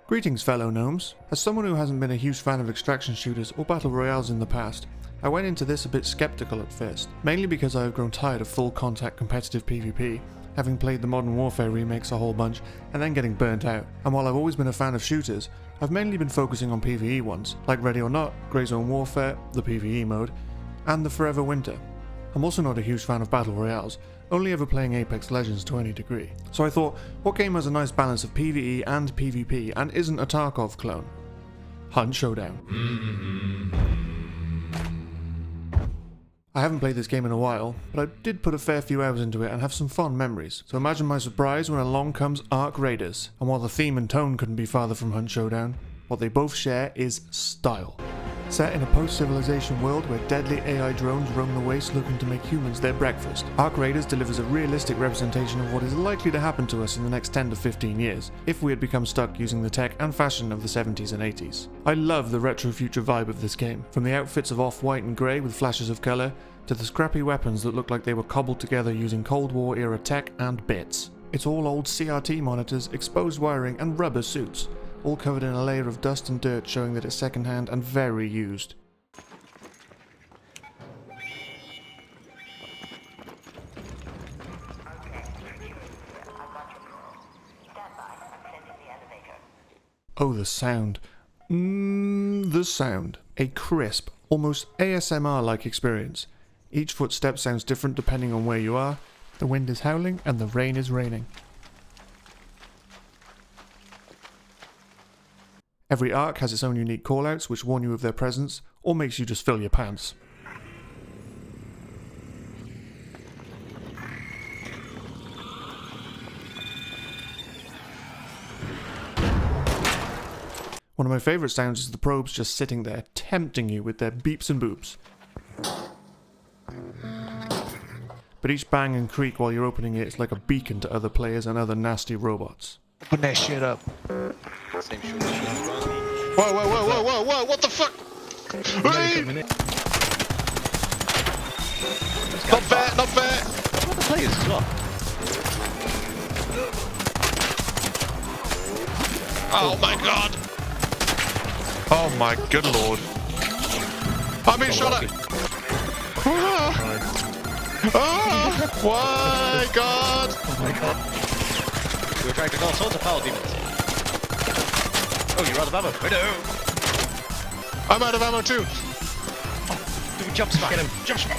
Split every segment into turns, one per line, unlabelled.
Greetings fellow gnomes. As someone who hasn't been a huge fan of extraction shooters or battle royales in the past, I went into this a bit skeptical at first, mainly because I have grown tired of full contact competitive PvP, having played the Modern Warfare remakes a whole bunch and then getting burnt out. And while I've always been a fan of shooters, I've mainly been focusing on PvE ones, like Ready or Not, Grey Zone Warfare, the PvE mode, and the Forever Winter. I'm also not a huge fan of battle royales, only ever playing Apex Legends to any degree. So I thought, what game has a nice balance of PvE and PvP and isn't a Tarkov clone? Hunt Showdown. I haven't played this game in a while, but I did put a fair few hours into it and have some fond memories. So imagine my surprise when along comes Raiders. And while the theme and tone couldn't be farther from Hunt Showdown, what they both share is style. Set in a post-civilization world where deadly AI drones roam the waste looking to make humans their breakfast, Raiders delivers a realistic representation of what is likely to happen to us in the next 10 to 15 years, if we had become stuck using the tech and fashion of the 70s and 80s. I love the retro future vibe of this game, from the outfits of off-white and grey with flashes of colour, to the scrappy weapons that look like they were cobbled together using Cold War era tech and bits. It's all old CRT monitors, exposed wiring and rubber suits, all covered in a layer of dust and dirt showing that it's second-hand and very used. Oh, the sound. The sound. A crisp, almost ASMR-like experience. Each footstep sounds different depending on where you are. The wind is howling and the rain is raining. Every arc has its own unique callouts which warn you of their presence, or makes you just fill your pants. One of my favourite sounds is the probes just sitting there, tempting you with their beeps and boops. But each bang and creak while you're opening it is like a beacon to other players and other nasty robots.
Open that shit up.
Same shit.
Whoa, what the fuck? Hey! Not fair!
What the players as well?
Oh my god! Oh my good lord. I'm being shot at! Why god?
Oh my god. We're attracting all sorts of power demons. Oh, you're out of ammo. I know.
I'm out of ammo too.
Do we jump smack? Get him. Jump smack.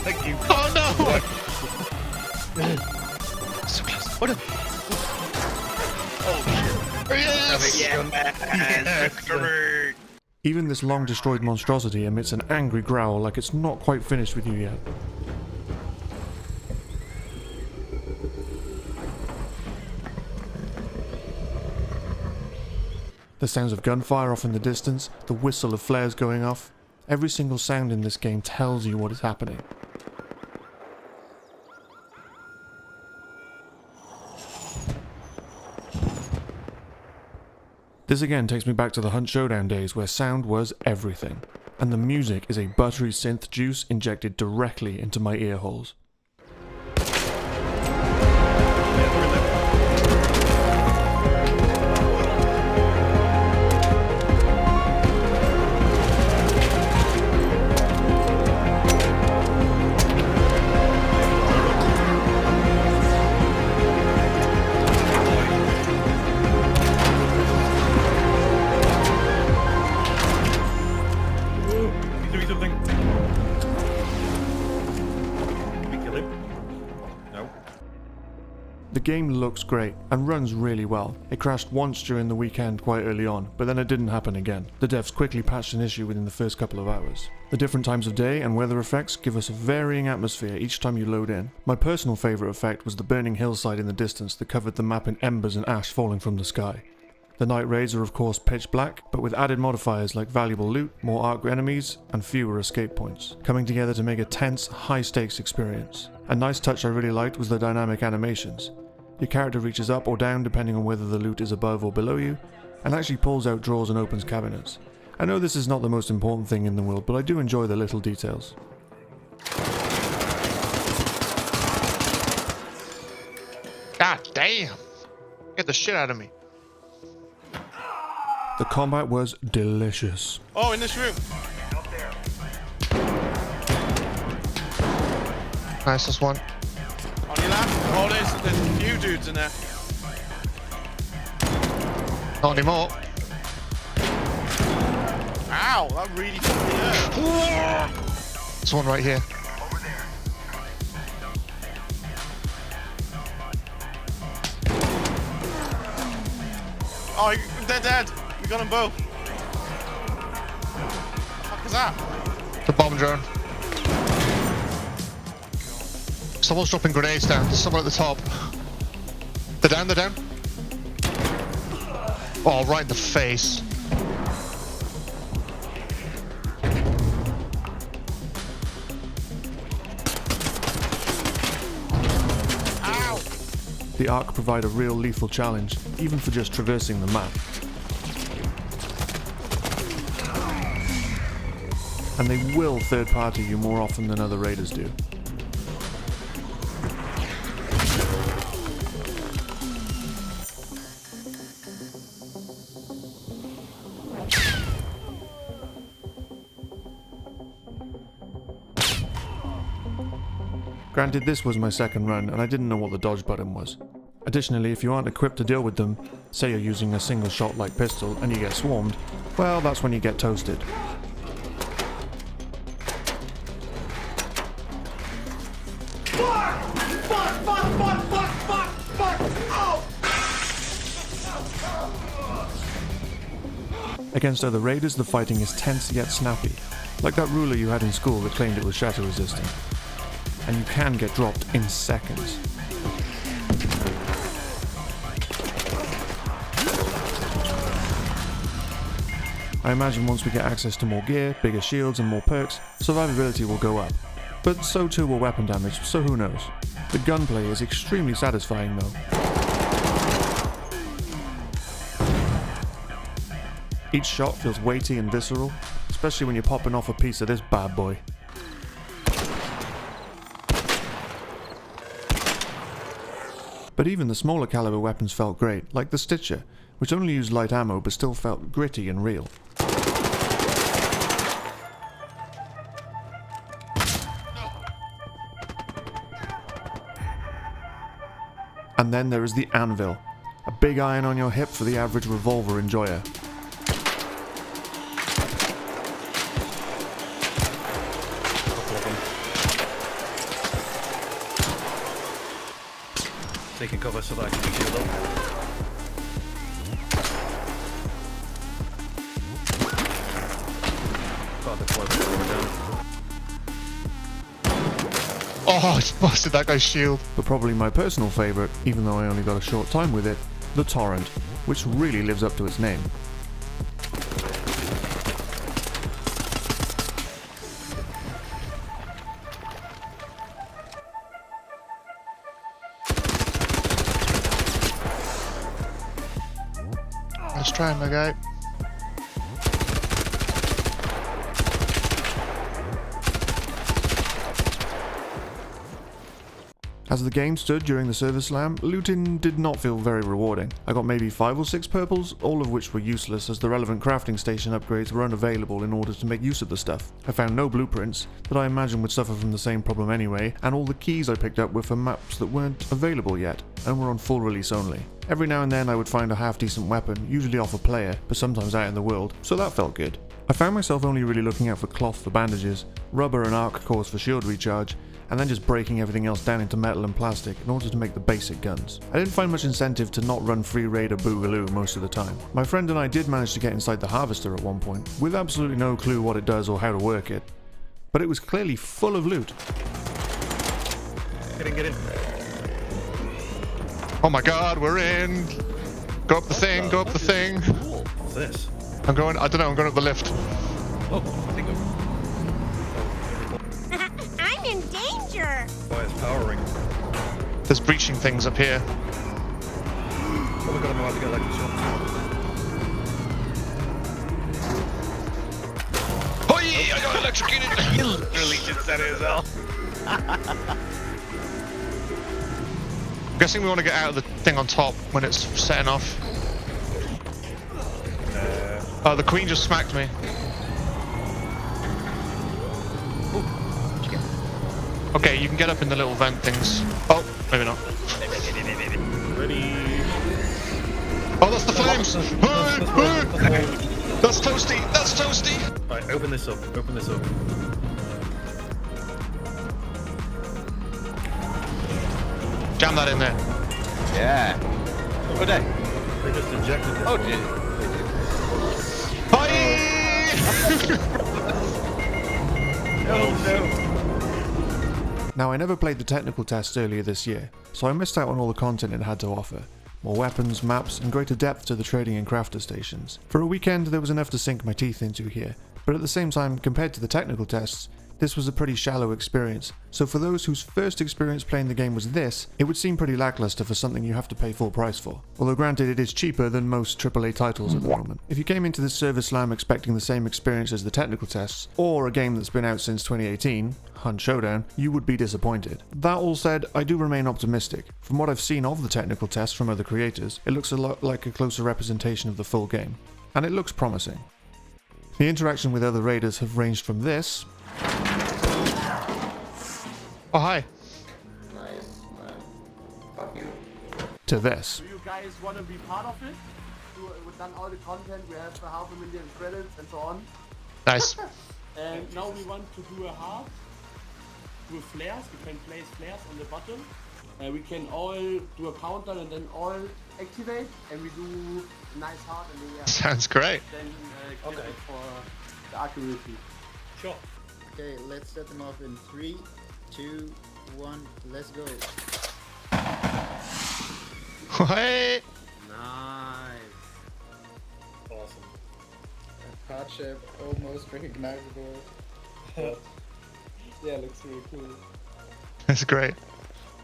Like you.
Oh no!
So close. What? Oh shit.
Yes!
Even this long destroyed monstrosity emits an angry growl like it's not quite finished with you yet. The sounds of gunfire off in the distance, the whistle of flares going off, every single sound in this game tells you what is happening. This again takes me back to the Hunt Showdown days where sound was everything, and the music is a buttery synth juice injected directly into my ear holes. The game looks great and runs really well. It crashed once during the weekend quite early on, but then it didn't happen again. The devs quickly patched an issue within the first couple of hours. The different times of day and weather effects give us a varying atmosphere each time you load in. My personal favourite effect was the burning hillside in the distance that covered the map in embers and ash falling from the sky. The night raids are of course pitch black, but with added modifiers like valuable loot, more arc enemies, and fewer escape points, coming together to make a tense, high-stakes experience. A nice touch I really liked was the dynamic animations. Your character reaches up or down depending on whether the loot is above or below you, and actually pulls out drawers and opens cabinets. I know this is not the most important thing in the world, but I do enjoy the little details.
God damn. Get the shit out of me.
The combat was delicious.
Oh, in this room.
Nice, this one.
On your left. Oh, there's a few dudes in there.
Not anymore.
Ow, that really fucking hurt.
There's one right here.
Oh, they're dead. We got them both. What the fuck is that?
The bomb drone. Someone's dropping grenades down. There's someone at the top. They're down, they're down. Oh, right in the face.
Ow!
The Ark provide a real lethal challenge, even for just traversing the map. And they will third-party you more often than other raiders do. Granted, this was my second run, and I didn't know what the dodge button was. Additionally, if you aren't equipped to deal with them, say you're using a single shot like pistol and you get swarmed, well, that's when you get toasted. Against other raiders, the fighting is tense yet snappy, like that ruler you had in school that claimed it was shatter resistant. And you can get dropped in seconds. I imagine once we get access to more gear, bigger shields and more perks, survivability will go up. But so too will weapon damage, so who knows. The gunplay is extremely satisfying though. Each shot feels weighty and visceral, especially when you're popping off a piece of this bad boy. But even the smaller caliber weapons felt great, like the Stitcher, which only used light ammo but still felt gritty and real. And then there is the Anvil, a big iron on your hip for the average revolver enjoyer.
Taking cover so that I can be shield up. Got the deployment going down.
Oh, I just busted that guy's shield.
But probably my personal favourite, even though I only got a short time with it, the Torrent, which really lives up to its name.
Let's try him, my guy.
As the game stood during the server slam, looting did not feel very rewarding. I got maybe 5 or 6 purples, all of which were useless as the relevant crafting station upgrades were unavailable in order to make use of the stuff. I found no blueprints, that I imagine would suffer from the same problem anyway, and all the keys I picked up were for maps that weren't available yet, and were on full release only. Every now and then I would find a half-decent weapon, usually off a player, but sometimes out in the world, so that felt good. I found myself only really looking out for cloth for bandages, rubber and arc cores for shield recharge, and then just breaking everything else down into metal and plastic in order to make the basic guns. I didn't find much incentive to not run free raid or boogaloo most of the time. My friend and I did manage to get inside the harvester at one point, with absolutely no clue what it does or how to work it. But it was clearly full of loot.
Get in.
Oh my god, we're in. Go up the thing, go up the thing.
Cool. What's this?
I'm going up the lift.
Oh, I think
I'm in danger!
oh, it's powering.
There's breaching things up here.
Oh my god, I'm about to get electric shock.
electrocuted.
You literally just said it as well.
I'm guessing we want to get out of the thing on top when it's setting off. Oh, the queen just smacked me. Okay, you can get up in the little vent things. Oh, maybe not.
Ready.
Oh, that's the flames! That's toasty! That's toasty!
Alright, open this up. Open this up.
Jam that in there.
Yeah. Oh, there.
They just ejected this.
Oh,
one.
dear.
Hi!
Oh, no.
Now, I never played the technical tests earlier this year, so I missed out on all the content it had to offer. More weapons, maps, and greater depth to the trading and crafter stations. For a weekend, there was enough to sink my teeth into here, but at the same time, compared to the technical tests, this was a pretty shallow experience, so for those whose first experience playing the game was this, it would seem pretty lackluster for something you have to pay full price for. Although granted, it is cheaper than most AAA titles at the moment. If you came into this service slam expecting the same experience as the technical tests, or a game that's been out since 2018, Showdown, you would be disappointed. That all said, I do remain optimistic. From what I've seen of the technical tests from other creators, it looks a lot like a closer representation of the full game, and it looks promising. The interaction with other raiders have ranged from this,
Oh, hi.
Nice, man. Fuck you.
to this.
Do you guys want to be part of it? We've done all the content, we have 500,000 credits and so on.
Nice.
And now we want to do a heart with flares. We can place flares on the bottom. We can all do a countdown and then all activate. And we do a nice heart and then,
Sounds great.
then clip it for the accuracy.
Sure.
Okay, let's set them off in 3, 2, 1, let's go.
Hey.
Nice.
Awesome.
Part shape almost recognizable. Yeah, looks really cool.
That's great.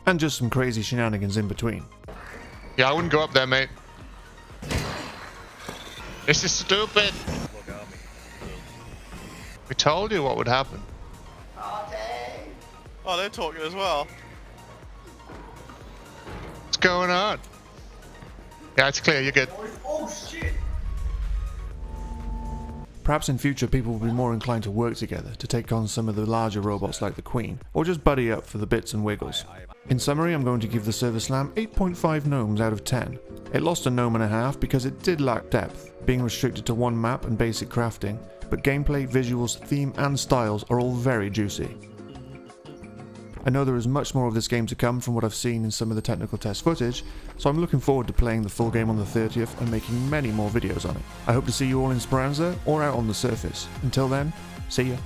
And just some crazy shenanigans in between.
Yeah, I wouldn't go up there, mate. This is stupid.
Look at me.
We told you what would happen.
Oh, they're talking as well.
What's going on? Yeah, it's clear. You're good.
Perhaps in future people will be more inclined to work together to take on some of the larger robots like the Queen, or just buddy up for the bits and wiggles. In summary, I'm going to give the Service Slam 8.5 gnomes out of 10. It lost a gnome and a half because it did lack depth, being restricted to one map and basic crafting, but gameplay, visuals, theme and styles are all very juicy. I know there is much more of this game to come from what I've seen in some of the technical test footage, so I'm looking forward to playing the full game on the 30th and making many more videos on it. I hope to see you all in Speranza or out on the surface. Until then, see ya.